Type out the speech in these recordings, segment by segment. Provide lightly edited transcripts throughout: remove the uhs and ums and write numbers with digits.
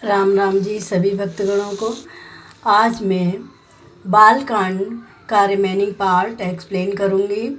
राम राम जी सभी भक्तगणों को। आज मैं बालकांड का रिमेनिंग पार्ट एक्सप्लेन करूँगी।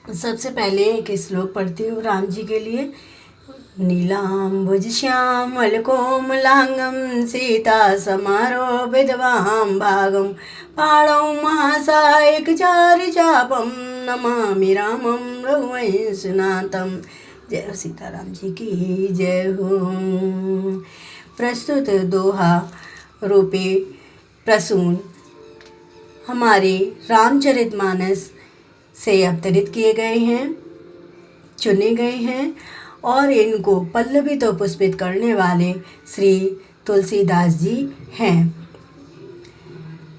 सबसे पहले एक श्लोक पढ़ती हूँ राम जी के लिए। नीलाम्बुज श्यामल कोमलांगम सीता समारोह विधवाम भागम पाणौ महासायक चारि चापम नमामि रामम रघुवंशनाथम। जय हो सीताराम जी की जय हो। प्रस्तुत दोहा रूपी प्रसून हमारे रामचरितमानस से अवतरित किए गए हैं, चुने गए हैं और इनको पल्लवित और पुष्पित करने वाले श्री तुलसीदास जी हैं।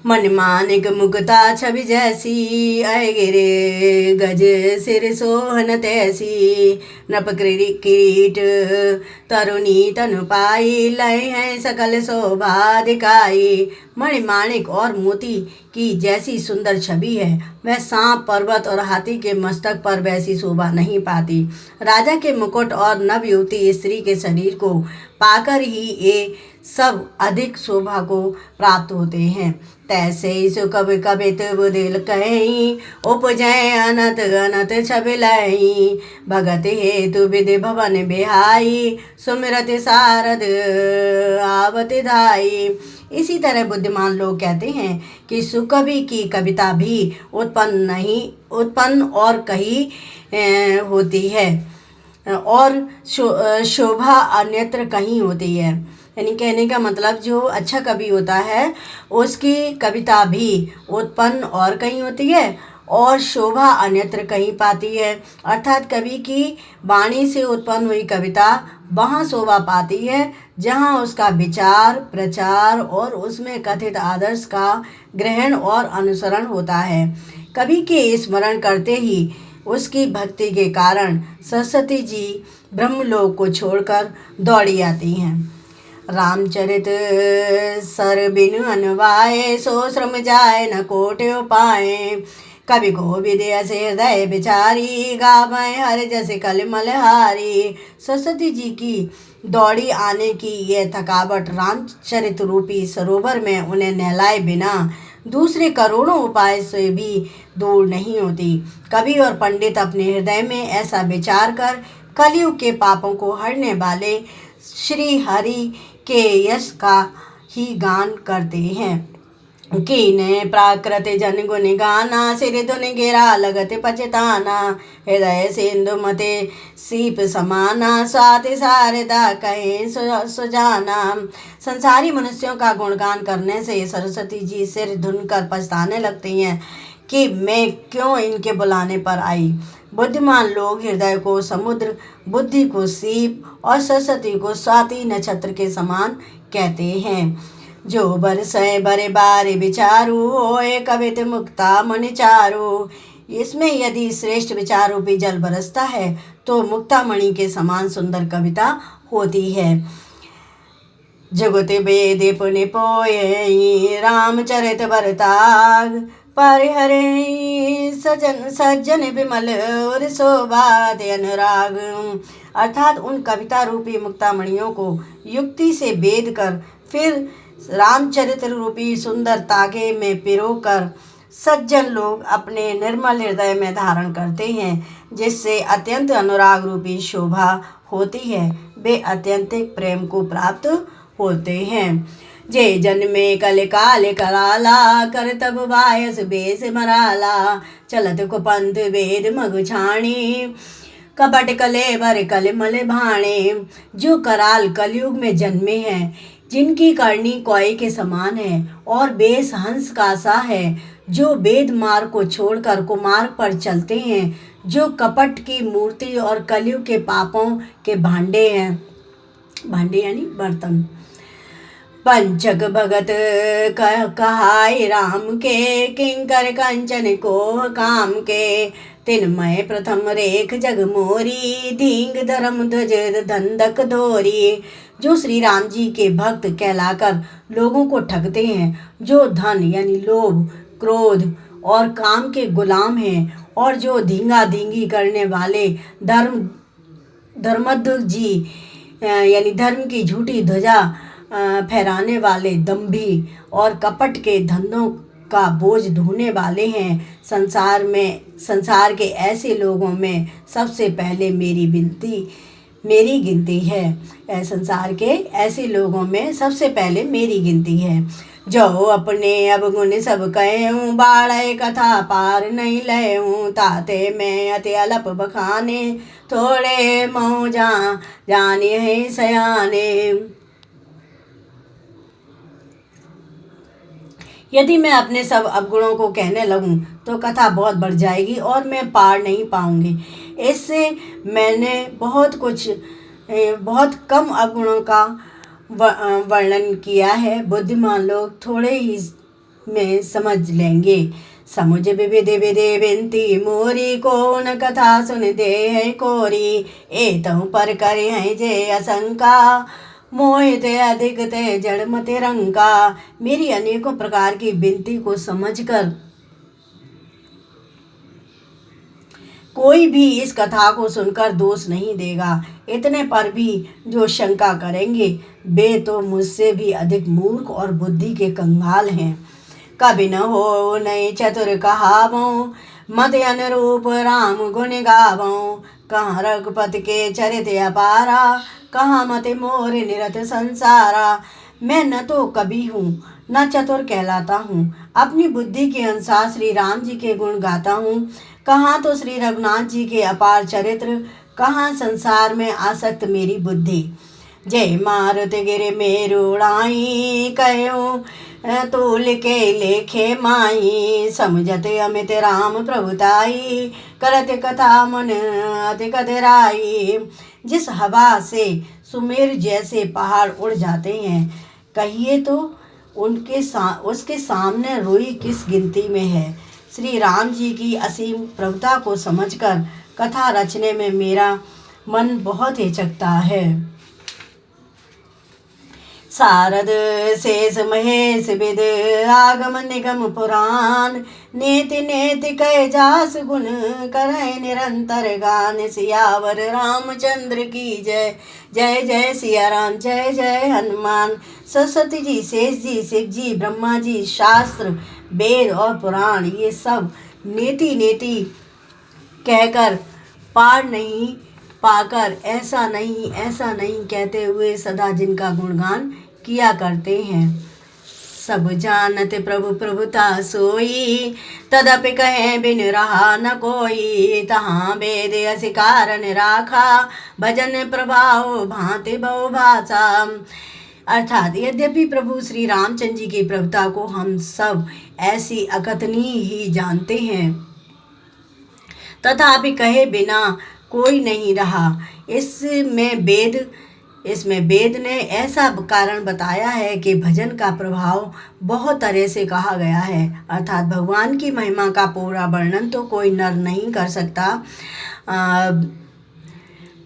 मन मानिक मुक्ता छवि जैसी आए गिरे गज सिर सोहन तैसी नृप किरीट तरुणी तनु पाई लय हैं सकल शोभा दिखाई। मणिमाणिक और मोती की जैसी सुंदर छवि है वह सांप पर्वत और हाथी के मस्तक पर वैसी शोभा नहीं पाती। राजा के मुकुट और नव युवती स्त्री के शरीर को पाकर ही ये सब अधिक शोभा को प्राप्त होते हैं। तैसे सु कवि कवित बुदिल कहीं उपजय अनत अनत छबिलही भगत हेतु विधि भवन बिहाई सुमिरत सारद आवत धाई। इसी तरह बुद्धिमान लोग कहते हैं कि सुकवि की कविता भी उत्पन्न और कही होती है और शोभा अन्यत्र कहीं होती है। यानी कहने का मतलब जो अच्छा कवि होता है उसकी कविता भी उत्पन्न और कहीं होती है और शोभा अन्यत्र कहीं पाती है। अर्थात कवि की वाणी से उत्पन्न हुई कविता वहाँ शोभा पाती है जहाँ उसका विचार प्रचार और उसमें कथित आदर्श का ग्रहण और अनुसरण होता है। कवि के स्मरण करते ही उसकी भक्ति के कारण सरस्वती जी ब्रह्मलोक को छोड़कर दौड़ी आती हैं। रामचरित सर बिनु अनुवाए सो श्रम जाए न कोट्यो पाए कवि को विदय से हृदय बिचारी गावें हर जैसे कलिमल हारी। सरस्वती जी की दौड़ी आने की यह थकावट रामचरित रूपी सरोवर में उन्हें नहलाए बिना दूसरे करोड़ों उपाय से भी दूर नहीं होती। कवि और पंडित अपने हृदय में ऐसा विचार कर कलयुग के पापों को हरने वाले श्री हरि के यश का ही गान करते हैं। कीने प्राकृत जन गुण गाना सिर धुन गिरा लगत पचताना हृदय सिंधु मते सीप समाना स्वाति शारदा कहे सुजाना। संसारी मनुष्यों का गुणगान करने से सरस्वती जी सिर धुन कर पछताने लगती हैं कि मैं क्यों इनके बुलाने पर आई। बुद्धिमान लोग हृदय को समुद्र बुद्धि को सीप और सरस्वती को स्वाति नक्षत्र के समान कहते हैं। जो बरसै बरे बारे विचारू होए कवित मुक्ता मणि चारू। इसमें यदि श्रेष्ठ विचार रूपी जल बरसता है तो मुक्ता मणि के समान सुंदर कविता होती है। जगत वेद पुनि पोए रामचरित बरताग परिहरे सज्जन विमल और शोभात अनुराग। अर्थात उन कविता रूपी मुक्तामणियों को युक्ति से बेद कर फिर रामचरित्र रूपी सुंदर तागे में पिरोकर सज्जन लोग अपने निर्मल हृदय में धारण करते हैं जिससे अत्यंत अनुराग रूपी शोभा होती है। वे अत्यंतिक प्रेम को प्राप्त होते हैं। जे जन्मे कल काल कराला कर तब बायस बेस मराला चलत कुपंथ वेद मग छाणी कपट कले बर कलिमल भाणे। जो कराल कलयुग में जन्मे हैं जिनकी करनी कोय के समान है और बेस हंस का सा है जो वेद मार्ग को छोड़कर कुमार्ग पर चलते हैं जो कपट की मूर्ति और कलयुग के पापों के भांडे हैं। भांडे यानी बर्तन। पंचक भगत कहाय राम के किंकर कंचन को काम के तिनमय प्रथम रेख जग मोरी धींग धर्म ध्वज धंधक धोरी। जो श्री राम जी के भक्त कहलाकर लोगों को ठगते हैं जो धन यानी लोभ क्रोध और काम के गुलाम हैं और जो धींगा धींगी करने वाले धर्मध्वज जी यानी धर्म की झूठी ध्वजा फहराने वाले, दंभी और कपट के धंधों का बोझ ढोने वाले हैं। संसार के ऐसे लोगों में सबसे पहले मेरी गिनती है। संसार के ऐसे लोगों में सबसे पहले मेरी गिनती है। जो अपने अवगुण सब कहूँ, बाढ़ कथा पार नहीं लहूँ। ताते मैं अति अलप बखाने, थोड़े मोह जाने हैं सयाने। यदि मैं अपने सब अवगुणों को कहने लगूं तो कथा बहुत बढ़ जाएगी और मैं पार नहीं पाऊंगी। इससे मैंने बहुत कम अवगुणों का वर्णन किया है। बुद्धिमान लोग थोड़े ही में समझ लेंगे। समुझ विविध विधि बिनती मोरी, को न कथा सुन दे है कोरी। एतहु पर करे हैं जे आशंका, मोहित अधिक ते जड़ मते रंका। मेरी अनेकों प्रकार की विनती को समझकर कोई भी इस कथा को सुनकर दोष नहीं देगा। इतने पर भी जो शंका करेंगे वे तो मुझसे भी अधिक मूर्ख और बुद्धि के कंगाल हैं। कभी न हो नई चतुर कहावों, मत अनुरूप राम गुण गावों। कहाँ रघुपति के चरित अपारा, कहाँ मत मोर निरत संसारा। मैं न तो कवि हूँ न चतुर कहलाता हूँ, अपनी बुद्धि के अनुसार श्री राम जी के गुण गाता हूँ। कहाँ तो श्री रघुनाथ जी के अपार चरित्र, कहाँ संसार में आसक्त मेरी बुद्धि। जय मारुति गिरि मेरुड़ाई, कहो तूल के लेखे माई। समझत अमित राम प्रभुताई, करत कथा मन अति कदराई। जिस हवा से सुमेर जैसे पहाड़ उड़ जाते हैं, कहिए तो उसके सामने रुई किस गिनती में है। श्री राम जी की असीम प्रभुता को समझकर कथा रचने में मेरा मन बहुत हिचकता है। सारद शेष महेश विद आगम निगम पुराण, नेति नेति कह जास गुण करय निरंतर गान। सियावर रामचंद्र की जय, जय जय सिया राम, जय जय हनुमान। सरस्वती जी, शेष जी, शिव जी, ब्रह्मा जी, शास्त्र, वेद और पुराण ये सब नेति नेति कहकर पार नहीं पाकर ऐसा नहीं कहते हुए सदा जिनका गुणगान किया करते हैं। सब जानत प्रभु प्रभुता सोई, तदपि कहे बिन रहा न कोई। तहाँ वेद असी कारण राखा, भजन प्रभाव भांति बहु भाषा। अर्थात यद्यपि प्रभु श्री रामचंद्र जी की प्रभुता को हम सब ऐसी अकथनीय ही जानते हैं, तथापि कहे बिना कोई नहीं रहा। इसमें वेद ने ऐसा कारण बताया है कि भजन का प्रभाव बहुत तरह से कहा गया है। अर्थात भगवान की महिमा का पूरा वर्णन तो कोई नर नहीं कर सकता,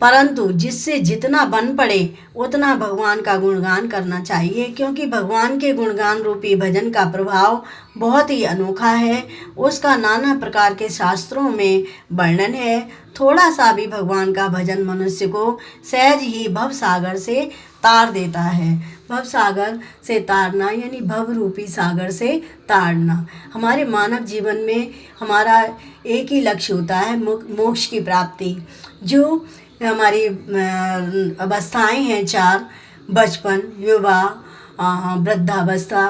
परंतु जिससे जितना बन पड़े उतना भगवान का गुणगान करना चाहिए, क्योंकि भगवान के गुणगान रूपी भजन का प्रभाव बहुत ही अनोखा है। उसका नाना प्रकार के शास्त्रों में वर्णन है। थोड़ा सा भी भगवान का भजन मनुष्य को सहज ही भव सागर से तार देता है। भव सागर से तारना यानी भव रूपी सागर से तारना। हमारे मानव जीवन में हमारा एक ही लक्ष्य होता है, मोक्ष की प्राप्ति। जो हमारी अवस्थाएं हैं चार, बचपन, युवा, वृद्धावस्था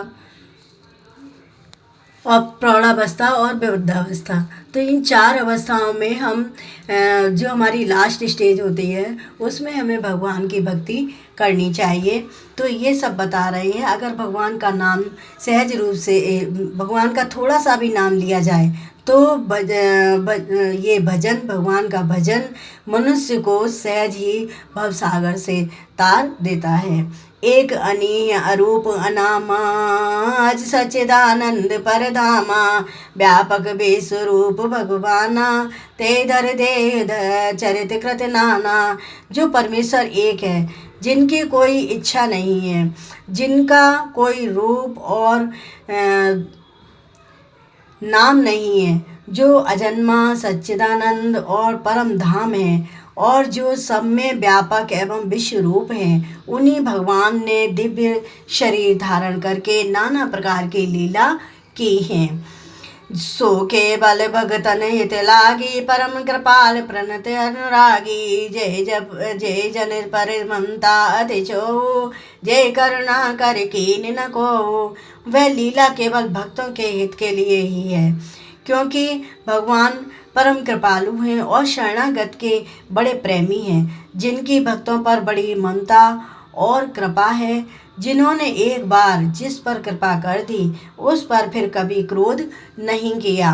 और प्रौढ़ावस्था और वृद्धावस्था। तो इन चार अवस्थाओं में हम जो हमारी लास्ट स्टेज होती है उसमें हमें भगवान की भक्ति करनी चाहिए। तो ये सब बता रहे हैं, अगर भगवान का नाम सहज रूप से भगवान का थोड़ा सा भी नाम लिया जाए तो ये भजन, भगवान का भजन मनुष्य को सहज ही भव सागर से तार देता है। एक अनीय अरूप अनामाज सच्चिदानंद परधामा, व्यापक विश्वरूप भगवाना, ते धर दे चरित कृत नाना। जो परमेश्वर एक है, जिनकी कोई इच्छा नहीं है, जिनका कोई रूप और नाम नहीं है, जो अजन्मा, सच्चिदानंद और परम धाम है और जो सब में व्यापक एवं विश्व रूप हैं, उन्हीं भगवान ने दिव्य शरीर धारण करके नाना प्रकार की लीला की हैं। सो केवल भगतन हित लागी, परम कृपाल प्रणत अनुरागी। जय जन पर ममता अति छो, जय करुणा कर कीन न को। वह लीला केवल भक्तों के हित के लिए ही है, क्योंकि भगवान परम कृपालु हैं और शरणागत के बड़े प्रेमी हैं, जिनकी भक्तों पर बड़ी ममता और कृपा है। जिन्होंने एक बार जिस पर कृपा कर दी, उस पर फिर कभी क्रोध नहीं किया।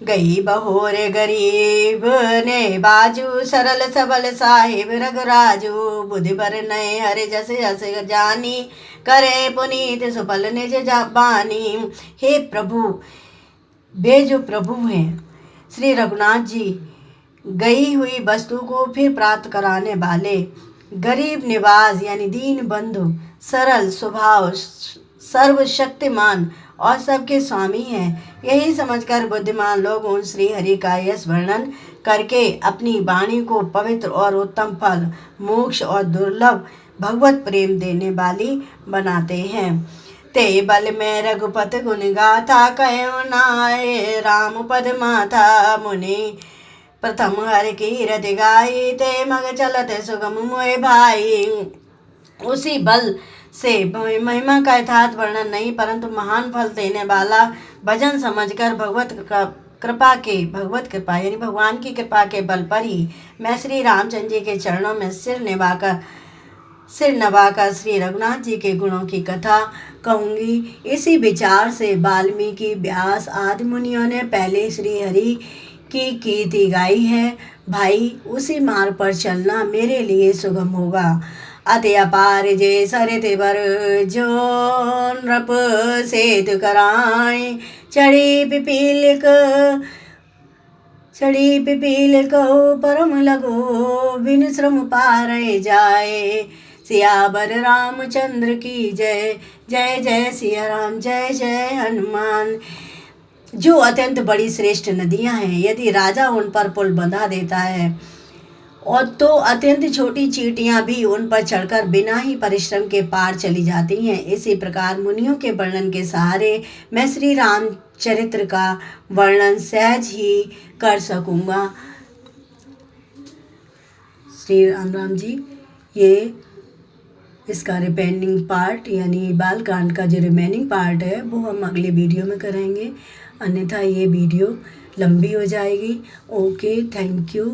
गई बहोर गरीब ने बाजू, सरल सबल साहिब रघुराजू। बुद्धि भर नए हरे जस जस जानी, करे पुनीत सुफल निज बानी। हे प्रभु, वे जो प्रभु हैं श्री रघुनाथ जी, गई हुई वस्तु को फिर प्राप्त कराने वाले, गरीब निवास यानी दीन बंधु, सरल स्वभाव, सर्वशक्तिमान और सबके स्वामी हैं। यही समझकर बुद्धिमान लोग उन श्री हरि का यश वर्णन करके अपनी वाणी को पवित्र और उत्तम फल, मोक्ष और दुर्लभ भगवत प्रेम देने वाली बनाते हैं। ते बल में रघुपत गुण गाथा, कहो नाय राम पद माथा। मुनि प्रथम हरि की रति गाई, ते मग चलत सुगम मोय भाई। उसी बल से महिमा का यथार्थ वर्णन नहीं, परंतु महान फल देने वाला भजन समझकर भगवत कृपा यानी भगवान की कृपा के बल पर ही मैं श्री रामचंद्र जी के चरणों में सिर नवाकर श्री रघुनाथ जी के गुणों की कथा कहूँगी। इसी विचार से वाल्मीकि, व्यास आदि मुनियों ने पहले श्री हरि की कीर्ति गाई है। भाई, उसी मार्ग पर चलना मेरे लिए सुगम होगा। अति अपार जे सरित बर, जो नृप सेतु कराए। चढ़ी पिपील को परम लगो, बिन श्रम पार जाए। सियावर रामचंद्र की जय। जय जय सिया राम, जय जय हनुमान। जो अत्यंत बड़ी श्रेष्ठ नदियां हैं, यदि राजा उन पर पुल बंधा देता है और तो अत्यंत छोटी चींटियां भी उन पर चढ़कर बिना ही परिश्रम के पार चली जाती हैं। इसी प्रकार मुनियों के वर्णन के सहारे मैं श्री रामचरित्र का वर्णन सहज ही कर सकूंगा। श्री राम जी, ये इसका रिमेनिंग पार्ट यानी बालकांड का जो रिमेनिंग पार्ट है वो हम अगले वीडियो में करेंगे, अन्यथा ये वीडियो लंबी हो जाएगी। Okay, thank you.